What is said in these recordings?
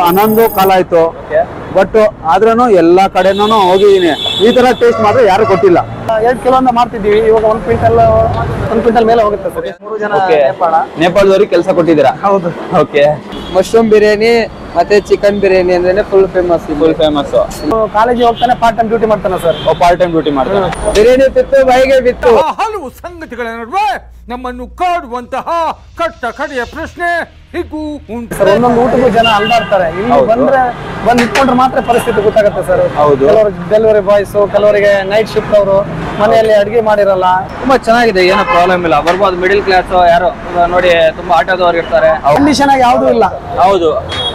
11 ಕಾಲ ಆಯ್ತು. ಬಟ್ ಆದ್ರೂ ಎಲ್ಲಾ ಕಡೆನೂ ಹೋಗಿದೀನಿ. ಈ ತರ ಟೇಸ್ಟ್ ಮಾತ್ರ ಯಾರು ಕೊಟ್ಟಿಲ್ಲ. 2 ಕಿಲೋ ಅಂತ ಮಾಡ್ತಿದ್ದೀವಿ. ಇವಾಗ 1 ಕ್ವಿಂಟಲ್ ಮೇಲೆ ಹೋಗುತ್ತೆ ಸರ್. 3 ಜನ ನೇಪಾಳದವ್ರಿಗೆ ಕೆಲಸ ಕೊಟ್ಟಿದ್ದೀರಾ? ಹೌದು. ಓಕೆ. ಮಶ್ರೂಮ್ ಬಿರಿಯಾನಿ ಮತ್ತೆ ಚಿಕನ್ ಬಿರಿಯಾನಿ ಅಂದ್ರೆ ಫುಲ್ ಫೇಮಸ್. ಕಾಲೇಜಿಗೆ ಹೋಗ್ತಾನೆ ಪಾರ್ಟ್ ಟೈಮ್ ಡ್ಯೂಟಿ ಮಾಡ್ತಾನೆ ಸರ್. ಪಾರ್ಟ್ ಟೈಮ್ ಡ್ಯೂಟಿ ಮಾಡ್ತಾನೆ. ಬಿರಿಯಾನಿ ತಿತ್ತು ಬಾಯಿಗೆ ಬಿತ್ತು. ಹಲವು ಸಂಗತಿಗಳ ನಡುವೆ ನಮ್ಮನ್ನು ಕಾಡುವಂತಹ ಕಟ್ಟ ಕಡೆಯ ಪ್ರಶ್ನೆ ಹೀಗೂ ಉಂಟು ಸರ್. ಒಂದೊಂದು ಊಟಕ್ಕೂ ಜನ ಅಲ್ದಾಡ್ತಾರೆ. ಇಲ್ಲಿ ಬಂದ್ ಇಟ್ಕೊಂಡ್ರೆ ಮಾತ್ರ ಪರಿಸ್ಥಿತಿ ಗೊತ್ತಾಗುತ್ತೆ ಸರ್. ಕೆಲವರು ಡೆಲಿವರಿ ಬಾಯ್ಸ್, ಕೆಲವರಿಗೆ ನೈಟ್ ಶಿಫ್ಟ್ ಅವರು ಮನೆಯಲ್ಲಿ ಅಡಿಗೆ ಮಾಡಿರಲ್ಲ. ತುಂಬಾ ಚೆನ್ನಾಗಿದೆ, ಏನೋ ಪ್ರಾಬ್ಲಮ್ ಇಲ್ಲ, ಬರ್ಬೋದು. ಮಿಡಿಲ್ ಕ್ಲಾಸ್ ಯಾರು ನೋಡಿ ತುಂಬಾ ಆಟೋದವ್ರು ಇರ್ತಾರೆ. ಕಂಡೀಷನ್ ಆಗಿ ಯಾವ್ದು ಇಲ್ಲ. ಹೌದು,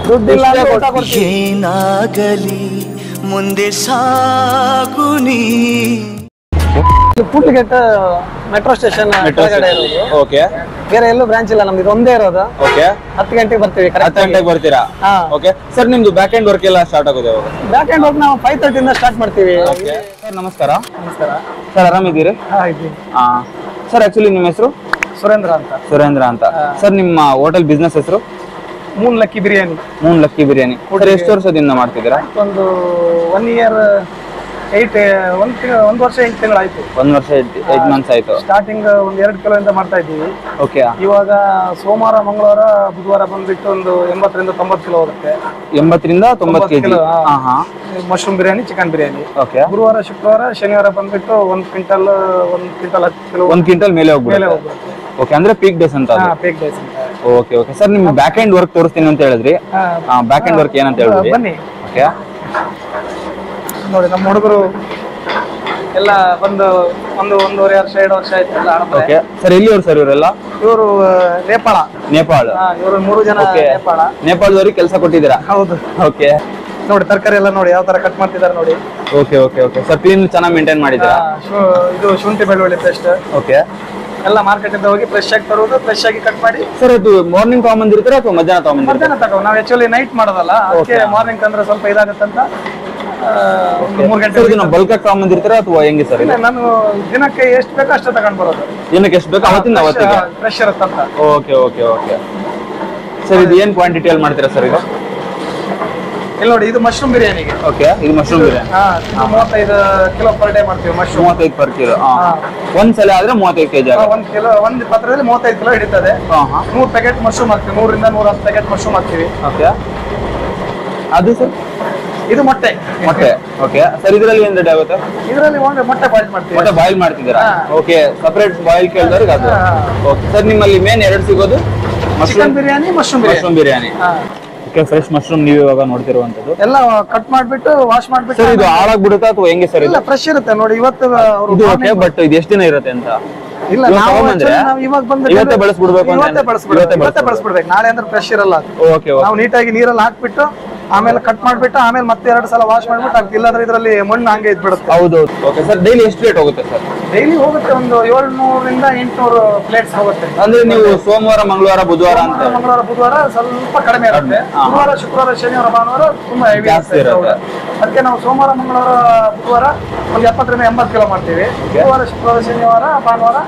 ದುಡ್ಡಿಲ್ಲ ಏನಾಗಲಿ ಮುಂದೆ ಸಾಗುನಿ. ಕೂಟ್ಲಿಗೆಟ್ ಮೆಟ್ರೋ ಸ್ಟೇಷನ್ ಓಕೆ. ಬೇರೆ ಎಲ್ಲೂ ಬ್ರಾಂಚ್ ಇಲ್ಲ, ನಮ್ದು ಒಂದೇ ಇರೋದು. ಓಕೆ. 10 ಗಂಟೆಗೆ ಬರ್ತೀವಿ. 10 ಗಂಟೆಗೆ ಬರ್ತೀರಾ? Okay sir. ನಿಮ್ದು ಬ್ಯಾಕ್ ಎಂಡ್ ವರ್ಕ್ ಎಲ್ಲ ಸ್ಟಾರ್ಟ್ ಆಗುತ್ತೆ? ಬ್ಯಾಕ್ ಎಂಡ್ ವರ್ಕ್ ನಾವು 5:30 ಇಂದ ಸ್ಟಾರ್ಟ್ ಮಾಡ್ತೀವಿ. ಸರ್ ನಮಸ್ಕಾರ. ನಮಸ್ಕಾರ ಸರ್, ಆರಾಮಿದ್ದೀರಿ? ಸರ್ ಆಕ್ಚುಲಿ ನಿಮ್ಮ ಹೆಸರು? ಸುರೇಂದ್ರ ಅಂತ. ಸುರೇಂದ್ರ ಅಂತ. ಸರ್ ನಿಮ್ಮ ಹೋಟೆಲ್ ಬಿಸ್ನೆಸ್ ಹೆಸರು? Moon lucky biryani. Moon lucky biryani. ಎಷ್ಟು ವರ್ಷದಿಂದ ಮಾಡ್ತಿದ್ದೀರಾ? ಒಂದು 1 year 1 ವರ್ಷ 8 ತಿಂಗಳು ಆಯ್ತು. 1 ವರ್ಷ 8 ಮಂತ್ಸ್ ಆಯ್ತು. ಸ್ಟಾರ್ಟಿಂಗ್ 2 ಕಿಲೋ ಇಂದ ಮಾಡ್ತಾ ಇದ್ದೀವಿ. ಓಕೆ. ಇವಾಗ ಸೋಮವಾರ, ಮಂಗಳವಾರ, ಬುಧವಾರ ಬಂದ್ಬಿಟ್ಟು ಒಂದು 80ರಿಂದ 90 ಕಿಲೋ ಹೋಗುತ್ತೆ. 80ರಿಂದ 90 kg. Mushroom biryani, chicken biryani. Okay. ಗುರುವಾರ, ಶುಕ್ರವಾರ, ಶನಿವಾರ ಬಂದ್ಬಿಟ್ಟು 1 ಕ್ವಿಂಟಲ್ 10 ಕಿಲೋ. 1 ಕ್ವಿಂಟಲ್ ಮೇಲೆ ಹೋಗ್ಬಿಡುತ್ತೆ. ಓಕೆ, ಅಂದ್ರೆ ಪೀಕ್ ಡೇಸ್ ಅಂತ. ಪೀಕ್ ಡೇಸ್ ಅಂತ. Okay okay sir. ನಿಮ್ ಬ್ಯಾಕ್ ಎಂಡ್ ವರ್ಕ್ ತೋರಿಸ್ತೀನಿ ಅಂತ ಹೇಳಿದ್ರಿ. ಬ್ಯಾಕ್ ಎಂಡ್ ವರ್ಕ್ ಏನಂತ ಹೇಳಿದ್ರಿ? ಬನ್ನಿ. ಓಕೆ. ನೋಡಿ, ನಮ್ಮ ಹುಡುಗರು ಎಲ್ಲ ಬಂದು 1.5 ವರ್ಷ 2 ವರ್ಷ ಆಯ್ತು ಎಲ್ಲ ಆಡ್ತಾರೆ. Okay sir. ಎಲ್ಲಿಯವರು ಸರ್ ಇವರೆಲ್ಲ? ಇವರು ನೇಪಾಳ. ಇವರು 3 ಜನ ನೇಪಾಳ. ನೇಪಾಳದವ್ರಿಗೆ ಕೆಲಸ ಕೊಟ್ಟಿದ್ದೀರಾ? ಹೌದು. ಓಕೆ. ನೋಡಿ, ತರಕಾರಿ ಎಲ್ಲ ನೋಡಿ ಯಾವ ತರ ಕಟ್ ಮಾಡ್ತಿದ್ದಾರೆ ನೋಡಿ. Okay okay okay sir. Clean ಚೆನ್ನಾಗಿ ಮೇಂಟೈನ್ ಮಾಡಿದ್ದೀರಾ? ಇದು ಶುಂಠಿ ಬೆಳ್ಳುಳ್ಳಿ ಪೇಸ್ಟ್. ಓಕೆ. ಎಲ್ಲ ಮಾರ್ಕೆಟ್ ಇಂದ ಹೋಗಿ ಫ್ರೆಶ್ ಆಗಿ ತರೋದು, ಫ್ರೆಶ್ ಆಗಿ ಕಟ್ ಮಾಡಿ. ಸರ್ ಅದು ಮಾರ್ನಿಂಗ್ ತಗೊಂಡ್ಬಂದಿರ್ತೀರಾ ಅಥವಾ ಮಧ್ಯಾಹ್ನ ತಗೊಂಡ್ಬಂದಿರ್ತೀರಾ? ಮಧ್ಯಾಹ್ನ ತಗೋ. ನಾವು ಆಕ್ಚುಲಿ ನೈಟ್ ಮಾಡೋದಲ್ಲ, ಅದಕ್ಕೆ ಮಾರ್ನಿಂಗ್ ತಂದ್ರೆ ಸ್ವಲ್ಪ ಇದಾಗುತ್ತಂತ 3 ಗಂಟೆ ಬಲ್ಕ್ ಆಗಿ ತಗೊಂಡ್ಬಂದಿರ್ತೀರಾ ಅಥವಾ ಹೆಂಗೆ ಸರ್? ನಾನು ದಿನಕ್ಕೆ ಎಷ್ಟು ಬೇಕೋ ಅಷ್ಟೇ ತಗೊಂಡ್ ಬರೋದು. ದಿನಕ್ಕೆ ಎಷ್ಟು ಬೇಕು ಅವತ್ತಿಂದ ಅವತ್ತಿಗೆ ಫ್ರೆಶ್ ಇರುತ್ತಂತ. Okay okay okay sir. ಇದು ಏನ್ ಕ್ವಾಂಟಿಟಿಯಲ್ಲಿ ಮಾಡ್ತೀರಾ ಸರ್ ಇದು? ಇಲ್ಲಿ ನೋಡಿ, ಇದು ಮಶ್ರೂಮ್ ಬಿರಿಯಾನಿಗೆ. ಓಕೆ. ಇದು mushroom biryani. 35 kilo per day ಮಾಡ್ತೀವಿ ಮಶ್ರೂಮ್. 35 per kilo. ಒಂದ್ಸಲ ಆದ್ರೆ 35 kg. 1 ಕಿಲೋ, ಒಂದು ಪಾತ್ರದಲ್ಲಿ 35 ಕಿಲೋ ಹಿಡಿತದೆ. 100 ಪ್ಯಾಕೆಟ್ ಮಶ್ರೂಮ್ ಹಾಕ್ತೀವಿ. 100ರಿಂದ 110 ಪ್ಯಾಕೆಟ್ ಮಶ್ರೂಮ್ ಹಾಕ್ತೀವಿ. ಓಕೆ. ಅದು ಸರ್? ಇದು ಮೊಟ್ಟೆ. Okay sir. ಇದರಲ್ಲಿ ಏನ್ ರೆಡಿ ಆಗುತ್ತೆ? ಇದರಲ್ಲಿ ಒಂದು ಮೊಟ್ಟೆ ಬಾಯ್ಲ್ ಮಾಡ್ತೀವಿ. ಮೊಟ್ಟೆ ಬಾಯ್ಲ್ ಮಾಡ್ತಿದ್ದೀರಾ? ಓಕೆ. ಸಪರೇಟ್ ಬಾಯ್ಲ್ ಕೇಳಿದವ್ರಿಗೆ ಅದು. Okay sir. ನಿಮ್ಮಲ್ಲಿ ಮೇನ್ 2 ಸಿಗೋದು? Chicken biryani, mushroom biryani. Okay. Fresh mushroom ನೀವು ಇವಾಗ ನೋಡ್ತಿರುವಂತದ್ದು ಎಲ್ಲ ಕಟ್ ಮಾಡ್ಬಿಟ್ಟು ವಾಶ್ ಮಾಡ್ಬಿಟ್ಟು. ಸರ್ ಇದು ಹಾಳಾಗ್ಬಿಡುತ್ತಾ ಅಥವಾ ಹೆಂಗೆ ಸರ್? ಇಲ್ಲ, ಫ್ರೆಶ್ ಇರುತ್ತೆ ನೋಡಿ. ಇವತ್ತು ಇದು ಓಕೆ. ಬಟ್ ಇದು ಎಷ್ಟು ದಿನ ಇರುತ್ತೆ ಅಂತ? ಇಲ್ಲ, ನಾವು ಇವಾಗ ಬಂದು ಇವತ್ತೇ ಬಳಸ್ಬಿಡ್ಬೇಕು. ಇವತ್ತೇ ಬಳಸ್ಬಿಡ್ಬೇಕು. ನಾಳೆ ಅಂದ್ರೆ ಫ್ರೆಶ್ ಇರಲ್ಲ. ಓಕೆ. ನಾವು ನೀಟಾಗಿ ನೀರಲ್ಲಿ ಹಾಕ್ಬಿಟ್ಟು ಆಮೇಲೆ ಕಟ್ ಮಾಡ್ಬಿಟ್ಟು ಆಮೇಲೆ ಮತ್ತೆ 2 ಸಲ ವಾಶ್ ಮಾಡ್ಬಿಟ್ಟು ಆಗ್ತದೆ. ಇಲ್ಲಾಂದ್ರೆ ಇದರಲ್ಲಿ ಮಣ್ಣು ಹಂಗೆ ಇದ್ಬಿಡುತ್ತೆ. ಹೌದು. Okay sir. ಡೈಲಿ ಎಷ್ಟು ರೇಟ್ ಹೋಗುತ್ತೆ ಸರ್? ಡೈಲಿ ಹೋಗುತ್ತೆ ಒಂದು 700ರಿಂದ 800 ಪ್ಲೇಟ್ಸ್ ಹೋಗುತ್ತೆ. ಅಂದ್ರೆ ನೀವು ಸೋಮವಾರ, ಮಂಗಳವಾರ, ಬುಧವಾರ ಅಂತ? ಮಂಗಳವಾರ, ಬುಧವಾರ ಸ್ವಲ್ಪ ಕಡಿಮೆ ಇರುತ್ತೆ. ಗುರುವಾರ, ಶುಕ್ರವಾರ, ಶನಿವಾರ, ಭಾನುವಾರ ತುಂಬಾ ಹೆವಿ ಇರುತ್ತೆ. ಅದಕ್ಕೆ ನಾವು ಸೋಮವಾರ, ಮಂಗಳವಾರ, ಬುಧವಾರ ಒಂದು 70ರಿಂದ 80 ಕಿಲೋ ಮಾಡ್ತೀವಿ. ಗುರುವಾರ, ಶುಕ್ರವಾರ, ಶನಿವಾರ, ಭಾನುವಾರ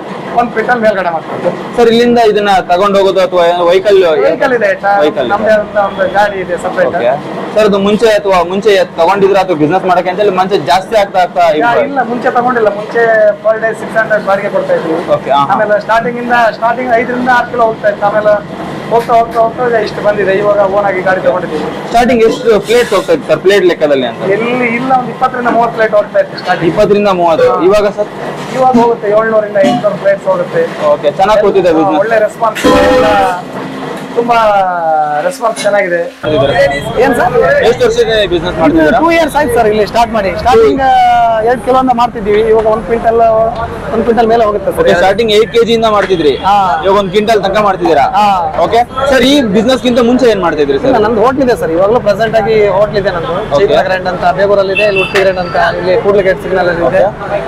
1 ಕ್ವಿಂಟಲ್ ಮೇಲ್ಗಡೆ ಮಾಡ್ತೀವಿ. ಸರ್ ಇಲ್ಲಿಂದ ಇದನ್ನ ತಗೊಂಡು ಹೋಗೋದು ಅಥವಾ ವೆಹಿಕಲ್ ಇದೆ? ನಮ್ದೇ ಒಂದು ಗಾಡಿ ಇದೆ ಸಪರೇಟ್. ಸರ್ ಅದು ಮುಂಚೆ ತಗೊಂಡಿದ್ರ ಅಥವಾ ಬಿಸ್ನೆಸ್ ಮಾಡಕ್ಕೆ ಅಂತ ಹೇಳಿ ಮುಂಚೆ ಜಾಸ್ತಿ ಆಗ್ತಾ? ಇಲ್ಲ, ಮುಂಚೆ ತಗೊಂಡಿಲ್ಲ. ಮುಂಚೆ ಪರ್ ಡೇ 600 ಬಾಡಿಗೆ ಕೊಡ್ತಾ ಇದ್ವಿ. ಆಮೇಲೆ ಸ್ಟಾರ್ಟಿಂಗ್ 5ರಿಂದ 6 ಕಿಲೋ ಹೋಗ್ತಾ ಇತ್ತು. ಆಮೇಲೆ ಹೋಗ್ತಾ ಇಷ್ಟು ಬಂದಿದೆ. ಇವಾಗ ಓನ್ ಆಗಿ ಗಾಡಿ ತಗೊಂಡಿದ್ದೀವಿ. ಸ್ಟಾರ್ಟಿಂಗ್ ಎಷ್ಟು ಪ್ಲೇಟ್ಸ್ ಹೋಗ್ತಾ ಇತ್ತು ಸರ್ ಪ್ಲೇಟ್ ಲೆಕ್ಕದಲ್ಲಿ ಅಂತ? ಎಲ್ಲಿ ಇಲ್ಲ, ಒಂದು 20ರಿಂದ 30 ಪ್ಲೇಟ್ ಹೋಗ್ತಾ ಇತ್ತು ಸ್ಟಾರ್ಟಿಂಗ್. 20ರಿಂದ 30. ಇವಾಗ ಸರ್? ಇವಾಗ ಹೋಗುತ್ತೆ 700ರಿಂದ 800 ಪ್ಲೇಟ್ಸ್ ಹೋಗುತ್ತೆ. ಓಕೆ. ಚೆನ್ನಾಗಿ ಕೂತಿದೆ ಬಿಸ್ನೆಸ್. ಒಳ್ಳೆ ರೆಸ್ಪಾನ್ಸ್. ತುಂಬಾ ರೆಸ್ಪಾನ್ಸ್ ಚೆನ್ನಾಗಿದೆ. ಏನ್ ಸರ್, ಎಷ್ಟು ವರ್ಷದ ಬಿಸ್ನೆಸ್ ಮಾಡ್ತಿದ್ದೀರಾ? 2 years ಆಯ್ತು ಸರ್ ಇಲ್ಲಿ ಸ್ಟಾರ್ಟ್ ಮಾಡಿ. ಸ್ಟಾರ್ಟಿಂಗ್ 2 ಕಿಲೋ ಅಂತ ಮಾಡ್ತಿದ್ದೀವಿ. ಇವಾಗ 1 ಕ್ವಿಂಟಲ್ ಮೇಲೆ ಹೋಗುತ್ತೆ ಸರ್. ಸ್ಟಾರ್ಟಿಂಗ್ 8 kg ಇಂದ ಮಾಡ್ತಿದ್ರಿ, ಇವಾಗ 1 ಕ್ವಿಂಟಲ್ ತನಕ ಮಾಡ್ತಿದ್ದೀರಾ? Okay sir. ಈ ಬಿಸ್ನೆಸ್ ಗಿಂತ ಮುಂಚೆ ಏನ್ ಮಾಡ್ತಿದ್ರಿ ಸರ್? ನಂದು ಹೋಟ್ಲ್ ಇದೆ ಸರ್. ಇವಾಗಲೂ ಪ್ರೆಸೆಂಟ್ ಆಗಿ ಹೋಟ್ಲ್ ಇದೆ ನಂದು. ಚೀತಾ ಗ್ರ್ಯಾಂಡ್ ಅಂತ ಬೇಗೂರಲ್ಲಿ ಇದೆ. ಇಲ್ಲಿ ಉಡುಪಿ ಗ್ರ್ಯಾಂಡ್ ಅಂತ ಇಲ್ಲಿ ಕೂಡ್ಲಿಗೇಟ್ ಸಿಗ್ನಲ್ ಅಲ್ಲಿ ಇದೆ.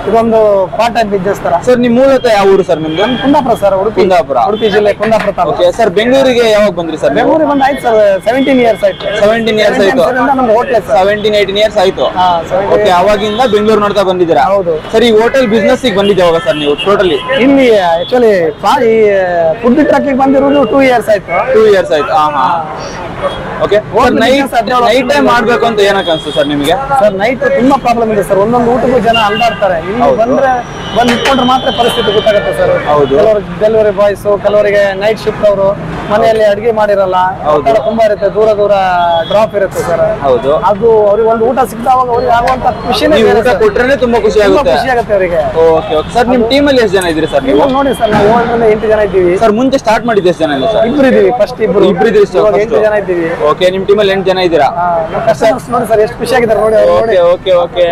ಇದೊಂದು ಪಾರ್ಟ್ ಟೈಮ್ ಬಿಸ್ನೆಸ್ ತರ. ಸರ್ ನಿಮ್ ಮೂಲತಃ ಯಾವ ಊರು ಸರ್ ನಿಮ್ದು? ಕುಂದಾಪುರ ಸರ್. ಉಡುಪಿ ಜಿಲ್ಲೆ ಕುಂದಾಪುರ ತಾಲೂಕು. ಸರ್ ಬೆಂಗಳೂರಿಗೆ ಯಾವಾಗ ಬಂದ್ರಿ ಸರ್ ನೀವು? ಬೆಂಗಳೂರಿಗೆ ಬಂದು ಆಯ್ತು ಸರ್ 17 years ಆಯ್ತು. 17 years ಆಯ್ತು. ನಮ್ಮ ಹೋಟ್ಲೆ ಸರ್ 17-18 years ಆಯ್ತು. ಹಾ, 17 ಓಕೆ, ಅವಾಗಿಂದ ಬೆಂಗಳೂರು ನೋಡ್ತಾ ಬಂದಿದ್ದೀರಾ? ಹೌದು. ಸರ್, ಈ ಹೋಟೆಲ್ ಬಿಸ್ನೆಸ್ ಬಂದಿದ್ದೆ ಯಾವಾಗ ಸರ್ ನೀವು ಟೋಟಲಿ? ಇಲ್ಲಿ ಆಕ್ಚುಲಿ ಈ ಫುಡ್ ಟ್ರಕ್ಕಿಗೆ ಬಂದಿರೋದು 2 years ಆಯ್ತು. 2 years ಆಯ್ತು. ಹಾ. ಓಕೆ, ನೈಟ್ ಟೈಮ್ ಮಾಡ್ಬೇಕು ಅಂತ ಏನಕ್ಕೆ ಅನ್ಸುತ್ತೆ ಸರ್ ನಿಮಗೆ? ಸರ್ ನೈಟ್ ತುಂಬಾ ಪ್ರಾಬ್ಲಮ್ ಇದೆ ಸರ್. ಒಂದೊಂದು ಊಟಕ್ಕೂ ಜನ ಅಲ್ದಾಡ್ತಾರೆ. ಇಲ್ಲಿ ಬಂದ್ರೆ ಬಂದು ಇಟ್ಕೊಂಡ್ರೆ ಮಾತ್ರ ಪರಿಸ್ಥಿತಿ ಗೊತ್ತಾಗುತ್ತೆ ಸರ್. ಹೌದು. ಕೆಲವರು ಡೆಲಿವರಿ ಬಾಯ್ಸ್, ಕೆಲವರಿಗೆ ನೈಟ್ ಶಿಫ್ಟ್ ಅವರು ಮನೆಯಲ್ಲಿ ಅಡಿಗೆ ಮಾಡಿರಲ್ಲ, ತುಂಬಾ ಇರುತ್ತೆ, ದೂರ ಡ್ರಾಪ್ ಇರುತ್ತೆ ಸರ್. ಹೌದು. ಅದು ಅವ್ರಿಗೆ ಒಂದು ಊಟ ಸಿಕ್ಕಿದಾಗ ಅವ್ರಿಗೆ ಆಗುವಂತ ಖುಷಿನೇ ನೀವು ಊಟ ಕೊಟ್ರೆ ತುಂಬಾ ಖುಷಿ ಆಗುತ್ತೆ. ಖುಷಿ ಆಗುತ್ತೆ ಅವರಿಗೆ. ಓಕೆ ಸರ್, ನಿಮ್ ಟೀಮ್ ಅಲ್ಲಿ ಎಷ್ಟು ಜನ ಇದ್ರಿ ಸರ್ ನೀವು? ನೋಡಿ ಸರ್, ನಾವು 7 8 ಜನ ಇದ್ದೀವಿ ಸರ್. ಮುಂಚೆ ಸ್ಟಾರ್ಟ್ ಮಾಡಿದ್ದು ಎಷ್ಟು ಜನ ಇಲ್ಲ ಸರ್? ಇಬ್ರು ಇದೀವಿ. ಫಸ್ಟ್ ಇಬ್ರು ಇದ್ರಿ ಸರ್. 8 ಜನ ಇದ್ದೀವಿ. ಓಕೆ, ನಿಮ್ ಟೀಮ್ ಅಲ್ಲಿ 8 ಜನ ಇದ್ದೀರಾ? ಕಸ್ಟಮರ್ಸ್ ನೋಡಿ ಸರ್ ಎಷ್ಟು ಖುಷಿ ಆಗಿದ್ದಾರೆ ನೋಡಿ. ಓಕೆ.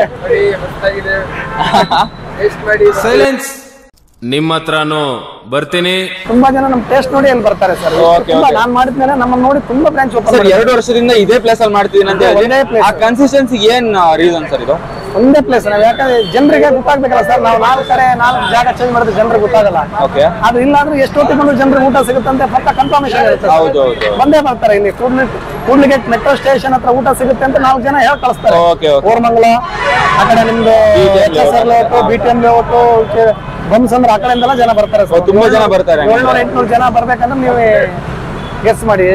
ಸೈಲೆನ್ಸ್. ನಿಮ್ಮ ಹತ್ರನೂ ಬರ್ತೀನಿ. ತುಂಬಾ ಜನ ನಮ್ ಟೇಸ್ಟ್ ನೋಡಿ ಅಲ್ಲಿ ಬರ್ತಾರೆ ಸರ್. ನಾನ್ ಮಾಡಿದ್ಮೇಲೆ ನಮ್ಮನ್ನ ನೋಡಿ ತುಂಬಾ ಬ್ರಾಂಚ್ ಓಪನ್ ಸರ್. 2 ವರ್ಷದಿಂದ ಇದೇ ಪ್ಲೇಸ್ ಅಲ್ಲಿ ಮಾಡ್ತಿದ್ದೀನಿ ಅಂತ ಹೇಳಿ. ಆ ಕನ್ಸಿಸ್ಟೆನ್ಸಿ ಏನ್ ರೀಸನ್ ಸರ್ ಇದು? ಒಂದೇ ಪ್ಲೇಸ್ ನಾವು, ಯಾಕಂದ್ರೆ ಜನರಿಗೆ ಗೊತ್ತಾಗ್ಬೇಕಲ್ಲ ಸರ್. ನಾವು 4 ಜಾಗ ಚೇಂಜ್ ಮಾಡಿದ್ರೆ ಜನರಿಗೆ ಗೊತ್ತಾಗಲ್ಲ. ಓಕೆ. ಅದು ಇಲ್ಲ ಅಂದ್ರೆ ಎಷ್ಟೊತ್ತಿಗೆ ಬಂದು ಜನರಿಗೆ ಊಟ ಸಿಗುತ್ತಂತೆ ಪಕ್ಕ ಕನ್ಫರ್ಮೇಶನ್ ಇರುತ್ತೆ. ಹೌದು. ಬಂದೇ ಬರ್ತಾರೆ. ಇಲ್ಲಿ ಕೂಡ್ಲಿಗೇಟ್ ಮೆಟ್ರೋ ಸ್ಟೇಷನ್ ಹತ್ರ ಊಟ ಸಿಗುತ್ತೆ ಅಂತ 4 ಜನ ಹೇಳಿ ಕಳಿಸ್ತಾರೆ. ಓರ್ಮಂಗಲ ಆ ಕಡೆ ನಿಮ್ದು BTM ಲೇಔಟ್, ಬಂಸಂದ್ರ ಆ ಕಡೆಯಿಂದೆಲ್ಲ ಜನ ಬರ್ತಾರೆ ಸರ್. ತುಂಬಾ ಜನ ಬರ್ತಾರೆ. 700-800 ಜನ ಬರ್ಬೇಕಂದ್ರೆ ನೀವು ಗೆಸ್ ಮಾಡಿ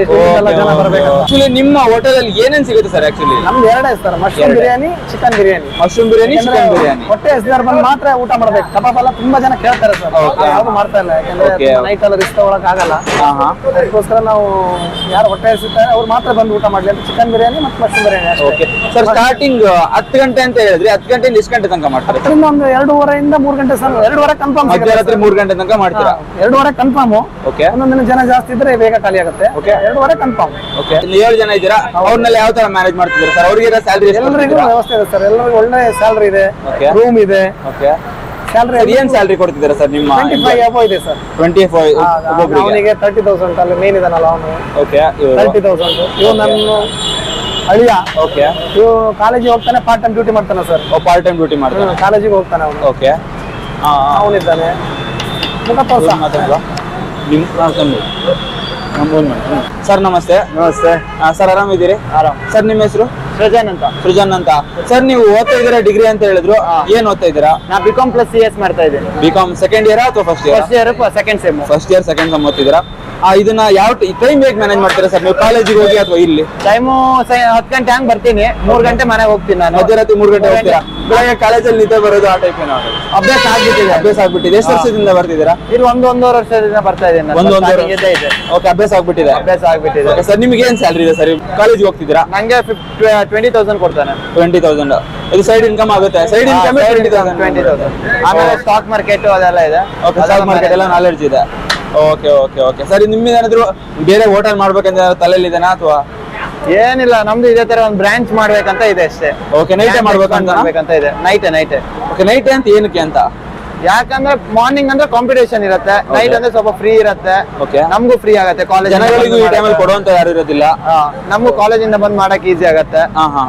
ಜನ ಬರ್ಬೇಕಂತ. ಆಕ್ಚುಲಿ ನಿಮ್ಮ ಹೋಟೆಲ್ ಅಲ್ಲಿ ಏನೇನ್ ಸಿಗುತ್ತೆ ಸರ್? ಆಕ್ಚುಲಿ ನಮ್ದು 2 sir, mushroom biryani, chicken biryani. Mushroom biryani, chicken biryani. ಹೊಟ್ಟೆ ಹಸಿದವ್ರು ಬಂದು ಮಾತ್ರ ಊಟ ಮಾಡ್ಬೇಕು. ಕಬಾಬ್ ಎಲ್ಲ ತುಂಬಾ ಜನ ಕೇಳ್ತಾರೆ ಸರ್. ಯಾವ್ದು ಮಾಡ್ತಾ ಇಲ್ಲ, ಯಾಕಂದ್ರೆ ನೈಟ್ ಎಲ್ಲ ರಿಸ್ಕ್ ತಗೊಳಕ್ ಆಗಲ್ಲ. ಅದಕ್ಕೋಸ್ಕರ ನಾವು ಯಾರು ಹೊಟ್ಟೆ ಹಸಿತಾರೆ ಅವ್ರು ಮಾತ್ರ ಬಂದು ಊಟ ಮಾಡ್ಲಿ ಅಂತ ಚಿಕನ್ ಬಿರಿಯಾನಿ ಮತ್ತು ಮಶ್ರೂಮ್ ಬಿರಿಯಾನಿ ಅಷ್ಟೇ. ಸರ್, ಸ್ಟಾರ್ಟಿಂಗ್ 10 ಗಂಟೆ ಅಂತ ಹೇಳಿದ್ರಿ. 10 ಗಂಟೆಯಿಂದ ಎಷ್ಟು ಗಂಟೆ ತನಕ ಮಾಡ್ತಾರೆ? ಅದರಿಂದ ಒಂದು 2:30 3 ಗಂಟೆ ಸರ್. 2:30 ಕನ್ಫರ್ಮ್. ಮಧ್ಯರಾತ್ರಿ 3 ಗಂಟೆ ತನಕ ಮಾಡ್ತೀರಾ? 2:30 ಕನ್ಫರ್ಮ್. ಓಕೆ. ಒಂದೊಂದಿನ ಜನ ಜಾಸ್ತಿ ಇದ್ರೆ ಬೇಗ ಖಾಲಿ ಆಗುತ್ತೆ. 2:30 ಕನ್ಫರ್ಮ್. ಓಕೆ. 7 ಜನ ಇದ್ದೀರಾ? ಅವ್ರನ್ನೆಲ್ಲ ಯಾವ ತರ ಮ್ಯಾನೇಜ್ ಮಾಡ್ತಿದ್ದೀರಾ ಸರ್? ಅವ್ರಿಗೆ ಸ್ಯಾಲರಿ ಎಲ್ಲರಿಗೂ ವ್ಯವಸ್ಥೆ ಇದೆ ಸರ್. ಎಲ್ಲರಿಗೂ ಒಳ್ಳೆ ಸ್ಯಾಲರಿ ಇದೆ, ರೂಮ್ ಇದೆ. ಓಕೆ. ಸ್ಯಾಲರಿ ಏನ್ ಸ್ಯಾಲರಿ ಕೊಡ್ತಿದ್ದೀರಾ ಸರ್? ನಿಮ್ಮ 25 ಅಬೋ ಇದೆ ಸರ್. 25 ಅವನಿಗೆ 30,000 ಅಲ್ಲಿ ಮೇನ್ ಇದಾನಲ್ಲ ಅವನು. ಓಕೆ. 30,000. ಇವ್ ನನ್ನ ಅಳಿಯ. ಓಕೆ. ಇವ್ ಕಾಲೇಜಿಗೆ ಹೋಗ್ತಾನೆ, ಪಾರ್ಟ್ ಟೈಮ್ ಡ್ಯೂಟಿ ಮಾಡ್ತಾನೆ ಸರ್. ಪಾರ್ಟ್ ಟೈಮ್ ಡ್ಯೂಟಿ ಮಾಡ್ತಾನೆ. ಕಾಲೇಜಿಗೆ ಹೋಗ್ತಾನೆ ಅವನು. ಓಕೆ. ಅವನಿದ್ದಾನೆ. ಸರ್ ನಮಸ್ತೆ. ನಮಸ್ತೆ ಸರ್, ಆರಾಮಿದ್ದೀರಿ? ಆರಾಮ್ ಸರ್. ನಿಮ್ಮ ಹೆಸರು? ಸೃಜನ್ ಅಂತ. ಸೃಜನ್ ಅಂತ. ಸರ್, ನೀವು ಓದ್ತಾ ಇದ್ದೀರಾ ಡಿಗ್ರಿ ಅಂತ ಹೇಳಿದ್ರು. ಏನ್ ಓದ್ತಾ ಇದ್ದೀರಾ? ನಾ BCom + CS ಮಾಡ್ತಾ ಇದ್ದೀನಿ. BCom ಸೆಕೆಂಡ್ ಇಯರ್ ಅಥವಾ first year? First year second sem. First year second sem ಓದ್ತಿದ್ದೀರಾ? ಇದನ್ನ ಯಾವ ಟೈಮ್ ಹೇಗೆ ಮ್ಯಾನೇಜ್ ಮಾಡ್ತೀರಾ ಸರ್ ನೀವು? ಕಾಲೇಜಿಗೆ ಹೋಗಿ ಅಥವಾ ಇಲ್ಲಿ? ಟೈಮು 10 ಗಂಟೆ ಹಂಗ್ ಬರ್ತೀನಿ, 3 ಗಂಟೆ ಮನೆಗೆ ಹೋಗ್ತೀನಿ ನಾನು. ಮಧ್ಯರಾತ್ರಿ 3 ಗಂಟೆ ಹೋಗ್ತೀರಾ? ಬೆಳಗ್ಗೆ ಕಾಲೇಜಲ್ಲಿ ನಿದ್ದೆ ಬರೋದು ಆ ಟೈಪ್ ಏನೋ ಅಭ್ಯಾಸ ಆಗ್ಬಿಟ್ಟಿದೆ. ಎಷ್ಟು ವರ್ಷದಿಂದ ಬರ್ತಿದ್ದೀರಾ? ಇದು 1-1.5 ವರ್ಷದಿಂದ ಬರ್ತಾ ಇದ್ದೀನಿ. 1-1.5 ಓಕೆ. ಅಭ್ಯಾಸ ಆಗ್ಬಿಟ್ಟಿದೆ. ಸರ್, ನಿಮ್ಗೆ ಏನ್ ಸ್ಯಾಲರಿ ಇದೆ ಸರ್? ಕಾಲೇಜ್ ಹೋಗ್ತಿದ್ದೀರಾ? ನಂಗೆ 20,000 ಕೊಡ್ತಾನೆ. 20,000 ಇದು ಸೈಡ್ ಇನ್ಕಮ್ ಆಗುತ್ತೆ. Side income 20,000. ಆಮೇಲೆ ಸ್ಟಾಕ್ ಮಾರ್ಕೆಟ್ ಅದೆಲ್ಲ ಇದೆ. ಓಕೆ. ಸ್ಟಾಕ್ ಮಾರ್ಕೆಟ್ ಎಲ್ಲ ನಾಲೆಡ್ಜ್ ಇದೆ. ಓಕೆ. ಸರ್, ನಿಮ್ಗೆ ಏನಾದ್ರು ಬೇರೆ ಹೋಟೆಲ್ ಮಾಡ್ಬೇಕಂತ ತಲೆಯಲ್ಲಿ ಇದೆನಾ ಅಥವಾ? ಏನಿಲ್ಲ, ನಮ್ದು ಇದೇ ತರ ಒಂದು ಬ್ರಾಂಚ್ ಮಾಡ್ಬೇಕಂತ ಇದೆ ಅಷ್ಟೇ. ಓಕೆ. ನೈಟ್ ಮಾಡ್ಬೇಕಂತ ಇದೆ. ನೈಟ್. ಓಕೆ. ನೈಟ್ ಅಂತ ಏನಕ್ಕೆ ಅಂತ? ಯಾಕಂದ್ರೆ ಮಾರ್ನಿಂಗ್ ಅಂದ್ರೆ ಕಾಂಪಿಟೇಷನ್ ಇರುತ್ತೆ, ನೈಟ್ ಅಂದ್ರೆ ಸ್ವಲ್ಪ ಫ್ರೀ ಇರುತ್ತೆ. ಓಕೆ. ನಮಗೂ ಫ್ರೀ ಆಗುತ್ತೆ. ಕಾಲೇಜ್ ಜನಗಳಿಗೂ ಈ ಟೈಮಲ್ಲಿ ಕೊಡುವಂತ ಯಾರು ಇರೋದಿಲ್ಲ. ನಮಗೂ ಕಾಲೇಜಿಂದ ಬಂದ್ ಮಾಡಕ್ ಈಸಿ ಆಗುತ್ತೆ.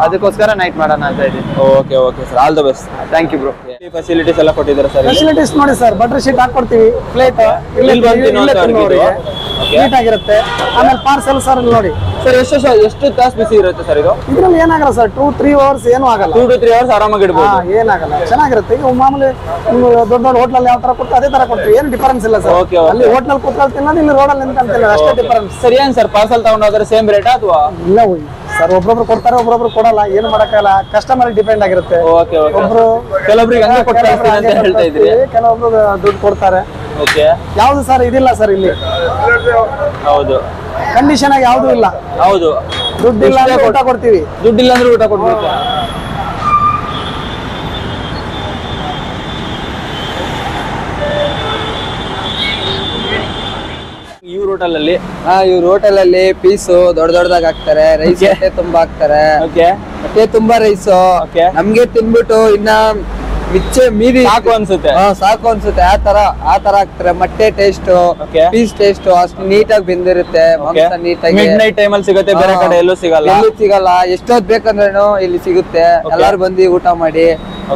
ಅದಕ್ಕೋಸ್ಕರ ನೈಟ್ ಮಾಡೋಣ ಅಂತ ಇದ್ದೀನಿ. Okay sir, all the best. Thank you bro. Facilities ಎಲ್ಲ ಕೊಟ್ಟಿದ್ದಾರೆ ಸರ್? ಫೆಸಿಲಿಟೀಸ್ ನೋಡಿ ಸರ್, ಬಟರ್ ಶೀಟ್ ಹಾಕೊಡ್ತೀವಿ, ಪ್ಲೇಟ್ ನೀಟ್ ಆಗಿರುತ್ತೆ. ಆಮೇಲೆ ಪಾರ್ಸೆಲ್ ಸರ್ ನೋಡಿ ಸರ್. ಎಷ್ಟು ತಾಸು ಬಿಸಿ ಇರುತ್ತೆ ಸರ್ ಇದು? ಇದ್ರಲ್ಲಿ ಏನಾಗಲ್ಲ ಸರ್, 2-3 hours ಏನು ಆಗಲ್ಲ. 2 to 3 hours ಆರಾಮಾಗಿ ಇಡ್ಬೋದು. ಏನಾಗಲ್ಲ, ಚೆನ್ನಾಗಿರುತ್ತೆ. ಈಗ ಮಾಮೂಲಿ ದೊಡ್ಡ ಹೋಟ್ಲಲ್ಲಿ ಯಾವ ತರ ಕೊಡ್ತೀವಿ ಅದೇ ತರ ಕೊಡ್ತೀವಿ, ಏನು ಡಿಫರೆನ್ಸ್ ಇಲ್ಲ ಸರ್. ಅಲ್ಲಿ ಹೋಟ್ಲಲ್ಲಿ ಕೂತ್ಕೊಂಡು ತಿನ್ನೋದು, ಇಲ್ಲಿ ರೋಡಲ್ಲಿ ನಿಂತ್ಕೊಂಡು ತಿನ್ನೋದು, ಅಷ್ಟೇ ಡಿಫರೆನ್ಸ್. ಸರ್, ಏನ್ ಸರ್ ಪಾರ್ಸಲ್ ತಗೊಂಡೋದ್ರೆ ಸೇಮ್ ರೇಟಾ ಅಥವಾ? ಇಲ್ಲ ಸರ್, ಒಬ್ಬೊಬ್ರು ಕೊಡ್ತಾರೆ, ಒಬ್ಬೊಬ್ರು ಕೊಡಲ್ಲ. ಏನು ಮಾಡಕ್ಕಾಗಲ್ಲ, ಕಸ್ಟಮರ್ ಡಿಪೆಂಡ್ ಆಗಿರುತ್ತೆ. ಒಬ್ರು ಕೆಲವೊಬ್ರಿಗೆ ಹಂಗೆ ಕೊಡ್ತಾರೆ ಅಂತ ಹೇಳ್ತಾ ಇದ್ರಿ, ಕೆಲವೊಬ್ರು ದುಡ್ಡು ಕೊಡ್ತಾರೆ. ಓಕೆ. ಯಾವ್ದು ಸರ್ ಇದಿಲ್ಲ ಸರ್ ಇಲ್ಲಿ. ಹೌದು, ಕಂಡೀಷನ್ ಆಗಿ ಯಾವ್ದು ಇಲ್ಲ. ಹೌದು. ದುಡ್ಡಿಲ್ಲ ಅಂದ್ರೆ ಊಟ ಕೊಡ್ತೀವಿ, ದುಡ್ಡಿಲ್ಲ ಅಂದ್ರೆ ಊಟ ಕೊಡ್ಬೇಕು. ಇವ್ರ ಹೋಟೆಲಲ್ಲಿ ಪೀಸು ದೊಡ್ಡದಾಗಿ ಹಾಕ್ತಾರೆ, ರೈಸ್ ಹೊಟ್ಟೆ ತುಂಬಾ ಹಾಕ್ತಾರೆ. ಹೊಟ್ಟೆ ತುಂಬಾ ರೈಸು. ನಮ್ಗೆ ತಿನ್ಬಿಟ್ಟು ಇನ್ನ ಮೀರಿ ಸಾಕು ಅನ್ಸುತ್ತೆ. ಸಾಕು ಅನ್ಸುತ್ತೆ. ಆ ತರ ಹಾಕ್ತಾರೆ. ಮೊಟ್ಟೆ ಟೇಸ್ಟ್, Okay. ಪೀಸ್ ಟೇಸ್ಟ್ ಅಷ್ಟು ನೀಟಾಗಿ ಬೆಂದಿರುತ್ತೆ. ಮಾಂಸ ನೀಟಾಗಿ ಮಿಡ್ ನೈಟ್ ಟೈಮಲ್ಲಿ ಸಿಗುತ್ತೆ, ಬೇರೆ ಕಡೆ ಎಲ್ಲೂ ಸಿಗಲ್ಲ. ಎಲ್ಲೂ ಸಿಗಲ್ಲ. ಎಷ್ಟೊತ್ತು ಬೇಕಂದ್ರೇನು ಇಲ್ಲಿ ಸಿಗುತ್ತೆ. ಎಲ್ಲಾರು ಬಂದು ಊಟ ಮಾಡಿ.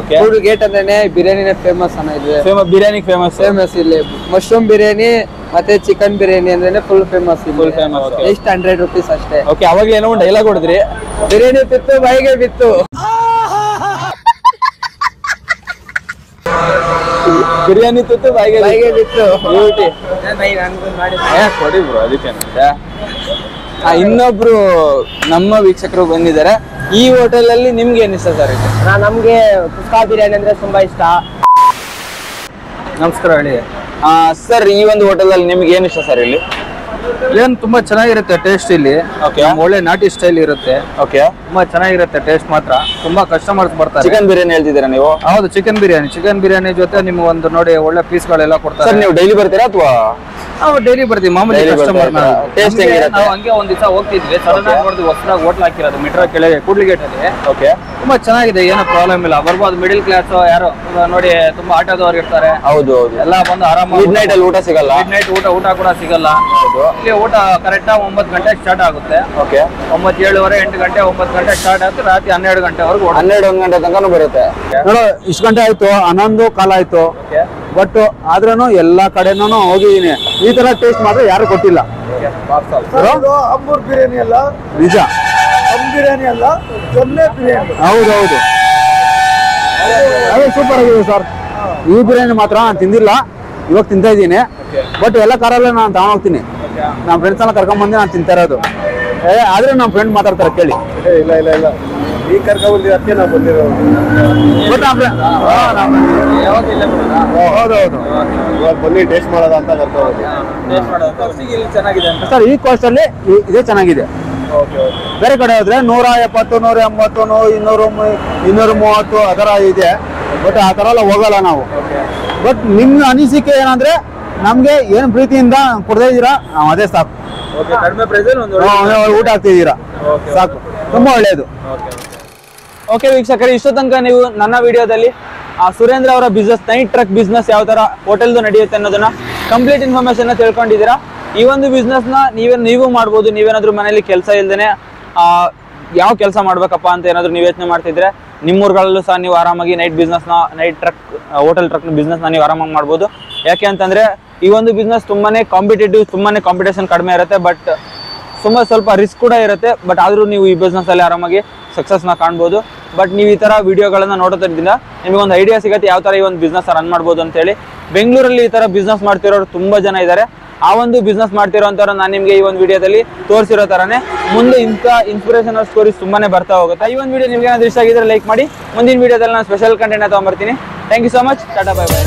Okay. ಫುಡ್ ಗೇಟ್ ಅಂದ್ರೇನೆ ಬಿರಿಯಾನಿನೇ ಫೇಮಸ್ ಅನ್ನೋದು. ಬಿರಿಯಾನಿ ಫೇಮಸ್ ಇಲ್ಲಿ ಮಶ್ರೂಮ್ ಬಿರಿಯಾನಿ ಮತ್ತೆ ಚಿಕನ್ ಬಿರಿಯಾನಿ ಅಂದ್ರೆ ಫುಲ್ ಫೇಮಸ್. ಎಷ್ಟು 100 rupees ಅಷ್ಟೇ. ಓಕೆ, ಅವಾಗ ಏನೋ ಒಂದು ಡೈಲಾಗ್ ಹೊಡೆದ್ರಿ, ಬಿರಿಯಾನಿ ಬಿತ್ತು ಬಾಯಿಗೆ ಬಿತ್ತು. ಬಿರಿಯಾನಿ ತುತ್ತು ಬಾಯಿಗೆ ಬಿತ್ತು. ಕೊಡಿ ಬ್ರೋ, ಅದಕ್ಕೇನಂತೆ. ಇನ್ನೊಬ್ರು ನಮ್ಮ ವೀಕ್ಷಕರು ಬಂದಿದ್ದಾರೆ. ಈ ಹೋಟೆಲ್ ಅಲ್ಲಿ ನಿಮ್ಗೆ ಏನಿಷ್ಟ ಸರ್? ನಮ್ಗೆ ಕುಸ್ಕಾ ಬಿರಿಯಾನಿ ಅಂದ್ರೆ ತುಂಬಾ ಇಷ್ಟ. ನಮಸ್ಕಾರ ಹೇಳಿ. ಸರ್, ಈ ಒಂದು ಹೋಟೆಲ್ ಅಲ್ಲಿ ನಿಮ್ಗೆ ಏನಿಷ್ಟ ಸರ್? ಇಲ್ಲಿ ಏನ್ ತುಂಬಾ ಚೆನ್ನಾಗಿರುತ್ತೆ ಟೇಸ್ಟ್ ಇಲ್ಲಿ. Okay. ಒಳ್ಳೆ ನಾಟಿ ಸ್ಟೈಲ್ ಇರುತ್ತೆ. ಓಕೆ, ತುಂಬಾ ಚೆನ್ನಾಗಿರುತ್ತೆ ಟೇಸ್ಟ್ ಮಾತ್ರ. ತುಂಬಾ ಕಸ್ಟಮರ್ಸ್ ಬರ್ತಾರೆ. ಚಿಕನ್ ಬಿರಿಯಾನಿ ಹೇಳ್ತಿದ್ದೀರಾ ನೀವು? ಹೌದು, ಚಿಕನ್ ಬಿರಿಯಾನಿ ಜೊತೆ ನಿಮ್ಗೆ ಒಂದು ನೋಡಿ ಒಳ್ಳೆ ಪೀಸ್ ಗಳೆಲ್ಲ ಸರ್, ಕೊಡ್ತಾರೆ. ನೀವು ಡೈಲಿ ಬರ್ತೀರಾ ಅಥವಾ? ನಾವು ಡೈಲಿ ಬರ್ತೀವಿ, ಮಾಮೂಲಿ Daily ಕಸ್ಟಮರ್. ಬರ್ತಾ ಇರ್ತೀರಾ? Taste ಹೆಂಗಿರುತ್ತೆ? ನಾವು ಹಂಗೆ ಒಂದ್ ದಿವಸ ಹೋಗ್ತಿದ್ವಿ, ಸಡನ್ ಆಗಿ ನೋಡಿದ್ವಿ ಹೊಸದಾಗಿ ಹೋಟ್ಲ್ ಹಾಕಿರೋದು ಮೆಟ್ರೋ ಕೆಳಗೆ ಕೂಡ್ಲಿಗೇಟ್ ಅಲ್ಲಿ. ಓಕೆ, ತುಂಬಾ ಚೆನ್ನಾಗಿದೆ, ಏನೋ ಪ್ರಾಬ್ಲಮ್ ಇಲ್ಲ. ಬರ್ಬೋದು, ಮಿಡಿಲ್ ಕ್ಲಾಸ್ ಯಾರು ಇವಾಗ ನೋಡಿ ತುಂಬಾ ಆಟೋದವ್ರು ಇರ್ತಾರೆ. ಹೌದು. ಎಲ್ಲ ಬಂದು ಆರಾಮಾಗಿ ಮಿಡ್ ನೈಟ್ ಅಲ್ಲಿ ಊಟ ಸಿಗಲ್ಲ. ಮಿಡ್ ನೈಟ್ ಊಟ ಕೂಡ ಸಿಗಲ್ಲ. ಇಲ್ಲಿ ಊಟ ಕರೆಕ್ಟ್ 9 ಗಂಟೆಗೆ ಸ್ಟಾರ್ಟ್ ಆಗುತ್ತೆ. ಓಕೆ, 9, 7:30, 8 ಗಂಟೆ, 9 ಗಂಟೆ ಸ್ಟಾರ್ಟ್ ಆಗುತ್ತೆ. ರಾತ್ರಿ 12 ಗಂಟೆವರೆಗೂ 12-1 ಗಂಟೆ ತನಕನೂ ಬರುತ್ತೆ. ನೋಡು, ಇಷ್ಟು ಗಂಟೆ ಆಯ್ತು, 11 ಕಾಲ ಆಯ್ತು. ಬಟ್ ಆದ್ರೂ ಎಲ್ಲಾ ಕಡೆನೂ ಹೋಗಿದೀನಿ. ಈ ತರ ಟೇಸ್ಟ್ ಮಾತ್ರ ಯಾರು ಕೊಟ್ಟಿಲ್ಲ. ಅಂಬೂರ್ ಬಿರಿಯಾನಿ ಅಲ್ಲ, ನಿಜ. ದಮ್ ಬಿರಿಯಾನಿ ಅಲ್ಲ, ಜೊನ್ನೆ ಬಿರಿಯಾನಿ. ಹೌದೌದು, ಅದೇ ಸೂಪರ್ ಆಗಿದೆ ಸರ್. ಈ ಬಿರಿಯಾನಿ ಮಾತ್ರ ನಾನು ತಿಂದಿಲ್ಲ, ಇವಾಗ ತಿಂತಾ ಇದ್ದೀನಿ. ಬಟ್ ಎಲ್ಲ ಕಾರಲ್ಲೇ ನಾನು ತಗೊಂಡೋಗ್ತೀನಿ. ನಮ್ಮ ಫ್ರೆಂಡ್ಸ್ ಎಲ್ಲ ಕರ್ಕೊಂಡ್ಬಂದು ನಾನು ತಿಂತಾ ಇರೋದು. ಆದ್ರೆ ನಮ್ಮ ಫ್ರೆಂಡ್ ಮಾತಾಡ್ತಾರೆ, ಕೇಳಿ. ಇಲ್ಲ ಈ ಕರ್ಕೊಂಡ್ಬಂದಿವಿ, ಅದಕ್ಕೆ ನಾವು ಬಂದಿರೋದು. ಬಟ್ ಹೌದೌದು ಬನ್ನಿ ಟೇಸ್ಟ್ ಮಾಡೋದ ಅಂತ ಕರ್ಕೊಂಡ್ಬಂದ್ವಿ. ಸರ್, ಈ ಕಾಸ್ಟ್ ಅಲ್ಲಿ ಇದೇ ಚೆನ್ನಾಗಿದೆ. ಬೇರೆ ಕಡೆ ಹೋದ್ರೆ 170, 180, 230 ಆ ಥರ ಇದೆ. ಬಟ್ ಆ ಥರ ಎಲ್ಲ ಹೋಗಲ್ಲ ನಾವು. ಬಟ್ ನಿಮ್ಮ ಅನಿಸಿಕೆ ಏನಂದ್ರೆ, ನಮ್ಗೆ ಏನ್ ಪ್ರೀತಿಯಿಂದ ಕೊಡ್ತಾ ಇದ್ದೀರಾ, ನಾವು ಅದೇ ಸಾಕು. ಕಡಿಮೆ ಪ್ರೈಸ್ ಊಟ ಆಗ್ತಿದ್ದೀರಾ, ಸಾಕು. ತುಂಬಾ ಒಳ್ಳೆಯದು. ಓಕೆ ವೀಕ್ಷಕರೇ, ಇಷ್ಟು ತನಕ ನೀವು ನನ್ನ ವಿಡಿಯೋದಲ್ಲಿ ಸುರೇಂದ್ರ ಅವರ ಬಿಸ್ನೆಸ್, ನೈಟ್ ಟ್ರಕ್ ಬಿಸ್ನೆಸ್ ಯಾವ ತರ ಹೋಟೆಲ್ದು ನಡೆಯುತ್ತೆ ಅನ್ನೋದನ್ನ ಕಂಪ್ಲೀಟ್ ಇನ್ಫಾರ್ಮೇಶನ್ ತಿಳ್ಕೊಂಡಿದ್ದೀರಾ. ಈ ಒಂದು ಬಿಸ್ನೆಸ್ ನ ನೀವು ಮಾಡ್ಬೋದು. ನೀವೇನಾದ್ರೂ ಮನೇಲಿ ಕೆಲಸ ಇಲ್ದೇನೆ ಯಾವ ಕೆಲಸ ಮಾಡ್ಬೇಕಪ್ಪ ಅಂತ ಏನಾದ್ರು ನೀವು ಯೋಚನೆ ಮಾಡ್ತಿದ್ರೆ, ನಿಮ್ಮೂರುಗಳಲ್ಲೂ ಸಹ ನೀವು ಆರಾಮಾಗಿ night truck hotel truck business ನ ನೀವು ಆರಾಮಾಗಿ ಮಾಡ್ಬೋದು. ಯಾಕೆ ಅಂತಂದ್ರೆ ಈ ಒಂದು ಬಿಸ್ನೆಸ್ ತುಂಬಾನೇ ಕಾಂಪಿಟೇಟಿವ್, ತುಂಬಾನೇ ಕಾಂಪಿಟೇಷನ್ ಕಡಿಮೆ ಇರುತ್ತೆ. ಬಟ್ ಸ್ವಲ್ಪ ರಿಸ್ಕ್ ಕೂಡ ಇರುತ್ತೆ. ಬಟ್ ಆದ್ರೂ ನೀವು ಈ ಬಿಸ್ನೆಸ್ ಅಲ್ಲಿ ಆರಾಮಾಗಿ ಸಕ್ಸಸ್ನ ಕಾಣ್ಬೋದು. ಬಟ್ ನೀವು ಈ ತರ ವಿಡಿಯೋಗಳನ್ನ ನೋಡೋದ್ರಿಂದ ನಿಮಗೆ ಒಂದು ಐಡಿಯಾ ಸಿಗುತ್ತೆ ಯಾವ ತರ ಈ ಒಂದು ಬಿಸ್ನೆಸ್ ರನ್ ಮಾಡ್ಬೋದು ಅಂತ ಹೇಳಿ. ಬೆಂಗಳೂರಲ್ಲಿ ಈ ತರ ಬಿಸ್ನೆಸ್ ಮಾಡ್ತಿರೋರು ತುಂಬಾ ಜನ ಇದ್ದಾರೆ. ಆ ಒಂದು ಬಿಸ್ನೆಸ್ ಮಾಡ್ತಿರೋಂಥವ್ರು ನಾನು ನಿಮಗೆ ಈ ಒಂದು ವಿಡಿಯೋದಲ್ಲಿ ತೋರಿಸಿರೋ ತರನೇ ಮುಂದೆ ಇಂಥ ಇನ್ಸ್ಪಿರೇಷನಲ್ ಸ್ಟೋರೀಸ್ ತುಂಬಾನೇ ಬರ್ತಾ ಹೋಗುತ್ತೆ. ಈ ಒಂದು ವಿಡಿಯೋ ನಿಮ್ಗೆ ಏನಾದ್ರು ಇಷ್ಟ ಆಗಿದ್ರೆ ಲೈಕ್ ಮಾಡಿ. ಮುಂದಿನ ವಿಡಿಯೋದಲ್ಲಿ ನಾನು ಸ್ಪೆಷಲ್ ಕಂಟೆಂಟ್ ತಗೊಂಡ್ಬರ್ತೀನಿ. Thank you so much. Tata, bye by.